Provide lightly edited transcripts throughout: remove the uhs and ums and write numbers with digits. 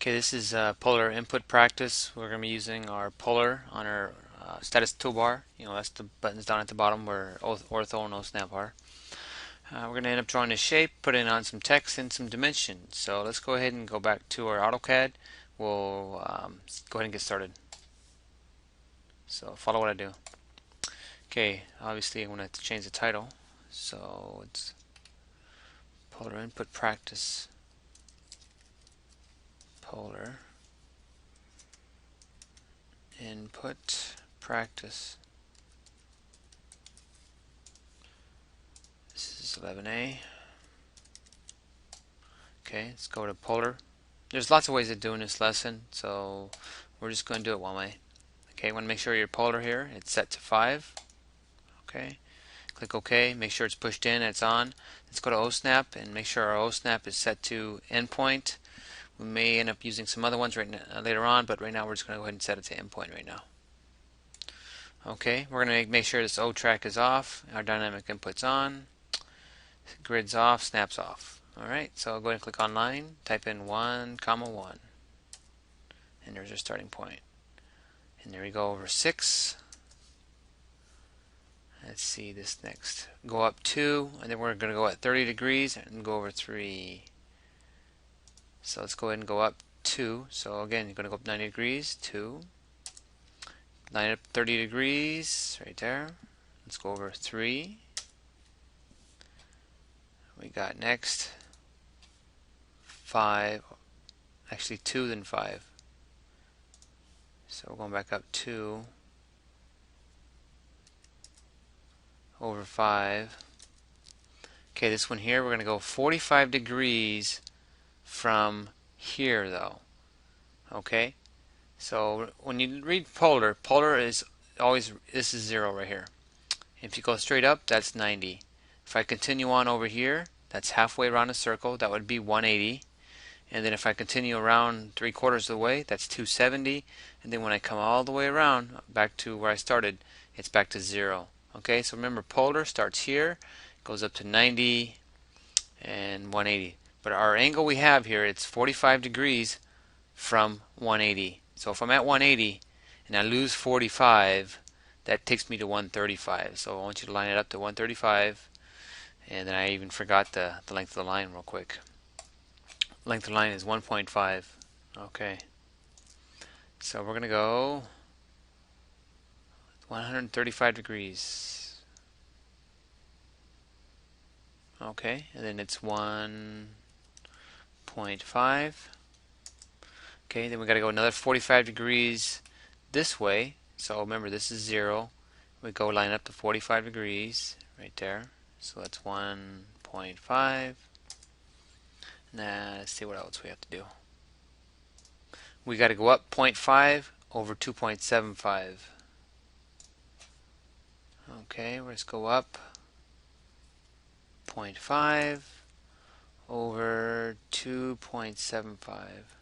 Okay, this is polar input practice. We're going to be using our polar on our status toolbar. That's the buttons down at the bottom where ortho and OSNAP are. We're going to end up drawing a shape, putting on some text and some dimensions. So let's go ahead and go back to our AutoCAD. We'll go ahead and get started. So follow what I do. Okay, obviously I'm going to have to change the title. So it's polar input practice. Polar input practice. This is 11A. Okay, let's go to polar. There's lots of ways of doing this lesson, so we're just going to do it one way. Okay, you want to make sure your polar here, it's set to 5. Okay, click OK, make sure it's pushed in and it's on. Let's go to OSNAP and make sure our OSNAP is set to endpoint. We may end up using some other ones later on, but right now we're just going to go ahead and set it to endpoint right now. Okay, we're going to make sure this O track is off, our dynamic input's on, grid's off, snap's off. Alright, so I'll go ahead and click on line, type in 1, 1, and there's our starting point. And there we go over 6. Let's see this next. Go up 2, and then we're going to go at 30 degrees and go over 3. So let's go ahead and go up 2. So again, you're going to go up 90 degrees, 2. Line up 30 degrees, right there. Let's go over 3. We got next 5, actually 2 then 5. So we're going back up 2 over 5. Okay, this one here, we're going to go 45 degrees from here though. Okay, so when you read polar, polar is always, this is 0 right here. If you go straight up, that's 90. If I continue on over here, that's halfway around a circle, that would be 180. And then if I continue around 3/4 of the way, that's 270. And then when I come all the way around back to where I started, it's back to 0. Okay, so remember polar starts here, goes up to 90 and 180. But our angle we have here, it's 45 degrees from 180. So if I'm at 180 and I lose 45, that takes me to 135. So I want you to line it up to 135. And then I even forgot the length of the line real quick. Length of the line is 1.5. Okay. So we're going to go 135 degrees. Okay, and then it's 1.5. Okay, then we got to go another 45 degrees this way. So remember, this is 0. We go line up to 45 degrees right there. So that's 1.5. Now let's see what else we have to do. We got to go up 0.5 over 2.75. Okay, let's go up 0.5 over 2.75.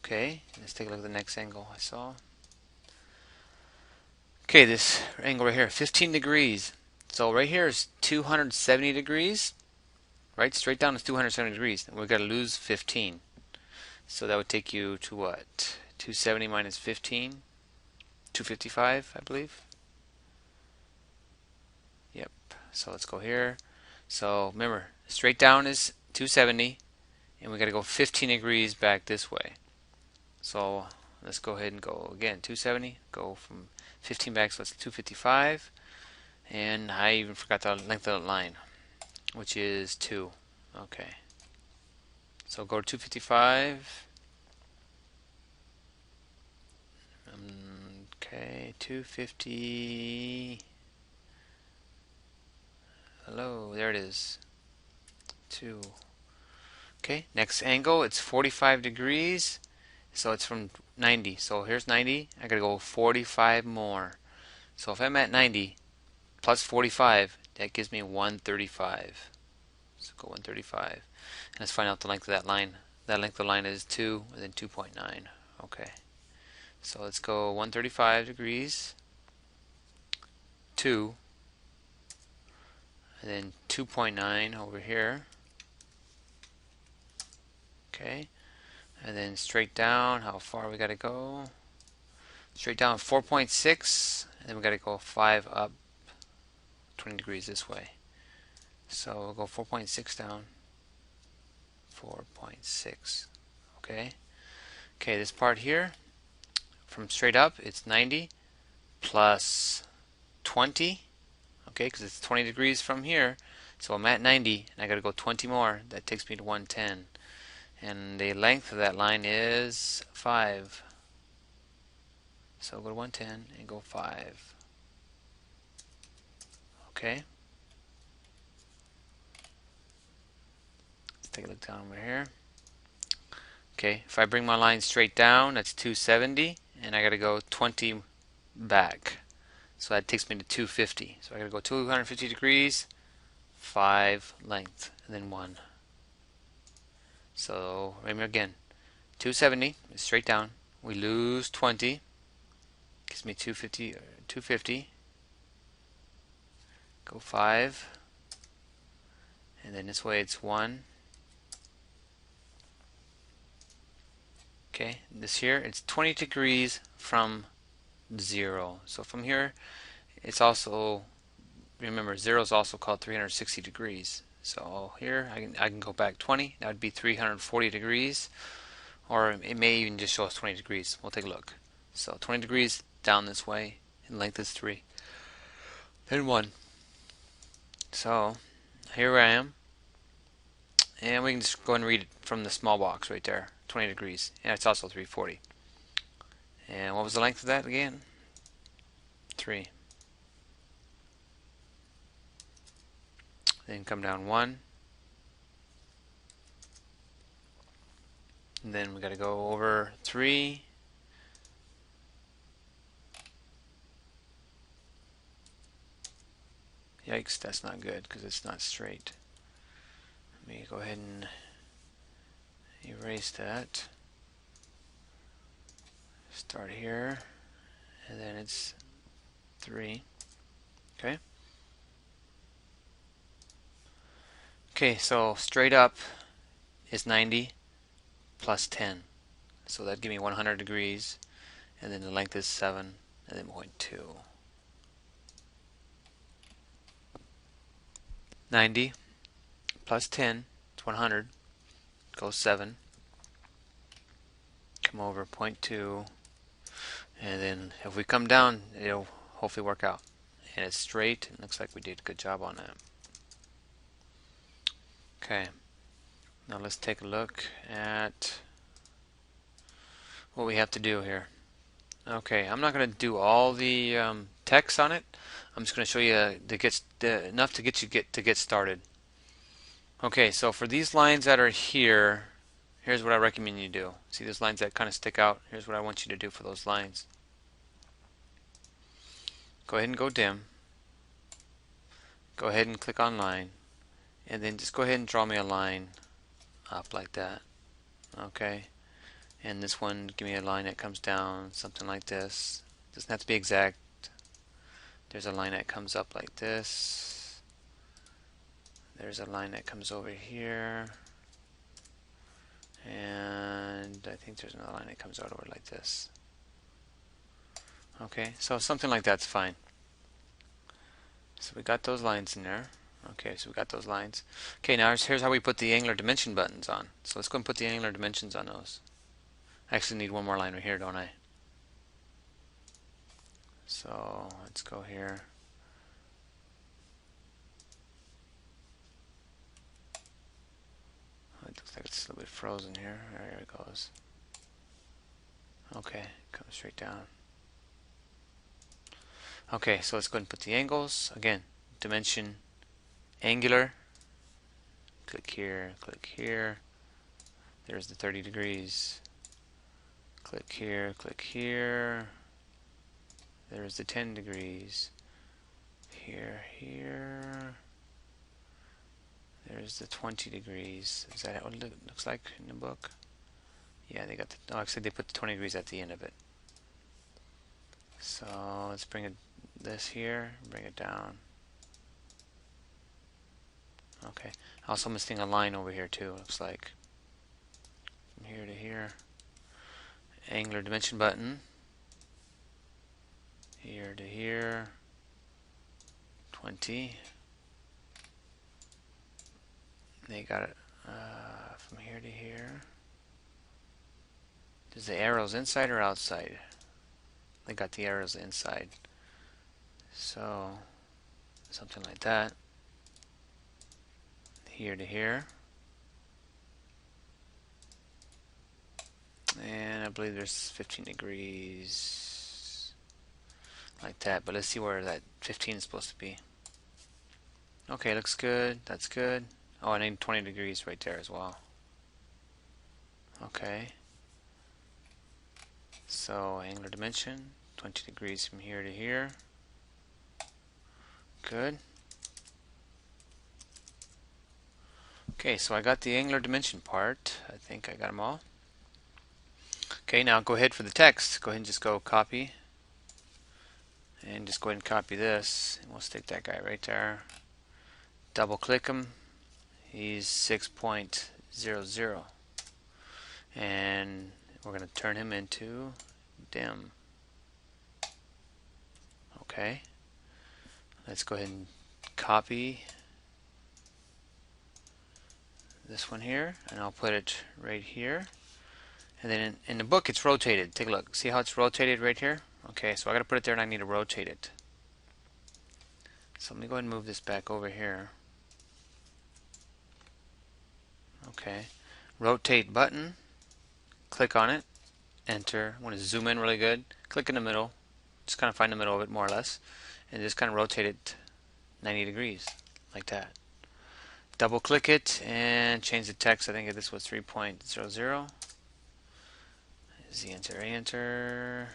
Okay, let's take a look at the next angle I saw. Okay, this angle right here, 15 degrees. So right here is 270 degrees. Right, straight down is 270 degrees. And we've got to lose 15. So that would take you to what? 270 minus 15? 255, I believe. Yep. So let's go here. So remember, straight down is 270, and we got to go 15 degrees back this way. So let's go ahead and go again. 270. Go from 15 back, so that's 255. And I even forgot the length of the line, which is 2. Okay. So go to 255. Okay, 250. Hello, there it is. 2. Okay, next angle, it's 45 degrees. So it's from 90. So here's 90. I gotta go 45 more. So if I'm at 90 plus 45, that gives me 135. So go 135. And let's find out the length of that line. That length of the line is 2 and then 2.9. Okay. So let's go 135 degrees, 2, and then 2.9 over here. Okay, and then straight down, how far we got to go? Straight down 4.6, and then we got to go 5 up 20 degrees this way. So we'll go 4.6 down, 4.6. Okay. Okay, this part here, from straight up, it's 90 plus 20. Okay, because it's 20 degrees from here. So I'm at 90, and I got to go 20 more. That takes me to 110. And the length of that line is 5. So go to 110 and go 5. Okay. Let's take a look down over here. Okay, if I bring my line straight down, that's 270, and I got to go 20 back. So that takes me to 250. So I got to go 250 degrees, 5 length, and then 1. So remember again, 270 is straight down. We lose 20, gives me 250. 250. Go 5, and then this way it's 1. Okay, this here, it's 20 degrees from 0. So from here, it's also, remember, 0 is also called 360 degrees. So here, I can go back 20. That would be 340 degrees. Or it may even just show us 20 degrees. We'll take a look. So 20 degrees down this way, and length is 3. Then 1. So here I am. And we can just go and read it from the small box right there. 20 degrees. And it's also 340. And what was the length of that again? 3. Then come down 1. And then we got to go over 3. Yikes, that's not good because it's not straight. Let me go ahead and erase that. Start here, and then it's 3. Okay. Okay, so straight up is 90 plus 10. So that'd give me 100 degrees, and then the length is 7, and then 0.2. 90 plus 10, it's 100, goes 7. Come over 0.2, and then if we come down, it'll hopefully work out. And it's straight, and looks like we did a good job on that. Okay, now let's take a look at what we have to do here. Okay, I'm not going to do all the text on it. I'm just going to show you enough to get started. Okay, so for these lines that are here, here's what I recommend you do. See those lines that kind of stick out? Here's what I want you to do for those lines. Go ahead and go dim. Go ahead and click on line, and then just go ahead and draw me a line up like that. Okay, and this one, give me a line that comes down something like this. Doesn't have to be exact. There's a line that comes up like this. There's a line that comes over here, and I think there's another line that comes out over like this. Okay, so something like that's fine. So we got those lines in there. Okay, so we got those lines. Okay, now here's how we put the angular dimension buttons on. So let's go and put the angular dimensions on those. I actually need one more line right here, don't I? So let's go here. It looks like it's a little bit frozen here. There it goes. Okay, comes straight down. Okay, so let's go ahead and put the angles. Again, dimension angular. Click here, click here. There's the 30 degrees. Click here, click here. There's the 10 degrees. Here, here. There's the 20 degrees. Is that what it looks like in the book? Yeah, they got the, oh, actually they put the 20 degrees at the end of it. So let's bring this here, bring it down. Okay. Also missing a line over here too, looks like. from here to here. Angular dimension button. Here to here. 20. They got it from here to here. Does the arrows inside or outside? They got the arrows inside. So something like that. Here to here. And I believe there's 15 degrees like that, but let's see where that 15 is supposed to be. Okay, looks good. That's good. Oh, I need 20 degrees right there as well. Okay. So angular dimension, 20 degrees from here to here. Good. Okay, so I got the angular dimension part. I think I got them all. Okay, now go ahead for the text. Go ahead and just go copy. And just go ahead and copy this. And we'll stick that guy right there. Double click him. He's 6.00. And we're going to turn him into dim. Okay. Let's go ahead and copy this one here, and I'll put it right here. And then in the book it's rotated. Take a look. See how it's rotated right here? Okay, so I got to put it there and I need to rotate it. So let me go ahead and move this back over here. Okay. Rotate button. Click on it. Enter. I want to zoom in really good. Click in the middle. Just kind of find the middle of it more or less. And just kind of rotate it 90 degrees. Like that. Double click it and change the text. I think this was 3.00. Z enter, enter.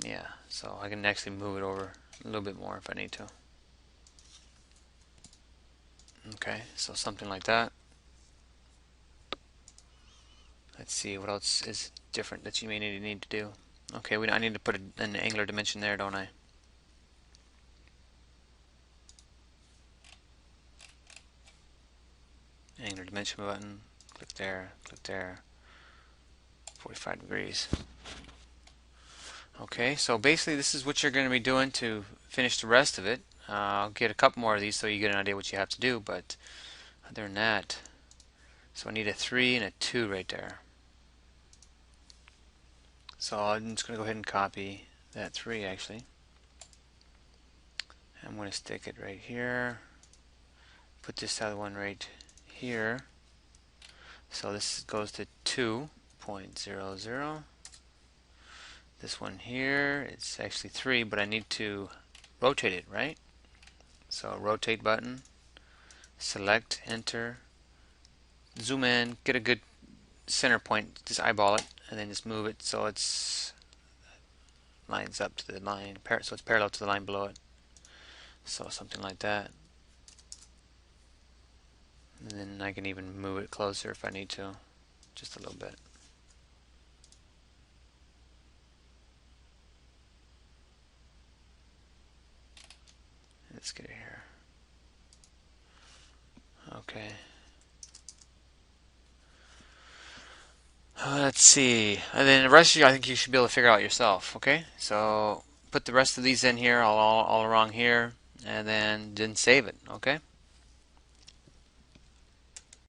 Yeah, so I can actually move it over a little bit more if I need to. Okay, so something like that. Let's see what else is different that you may need to do. Okay, I need to put an angular dimension there, don't I? Angular dimension button. Click there, click there. 45 degrees. Okay, so basically this is what you're going to be doing to finish the rest of it. I'll get a couple more of these so you get an idea what you have to do, but other than that, so I need a 3 and a 2 right there. So I'm just going to go ahead and copy that 3 actually. I'm going to stick it right here. Put this other one right here. So this goes to 2.00. This one here, it's actually 3, but I need to rotate it, right? So rotate button, select, enter, zoom in, get a good center point, just eyeball it, and then just move it so it's lines up to the line, so it's parallel to the line below it. So something like that. And then I can even move it closer if I need to, just a little bit. Let's get it here. Okay. Let's see. And then the rest of you, I think you should be able to figure out yourself. Okay. So put the rest of these in here, all along here, and then save it. Okay.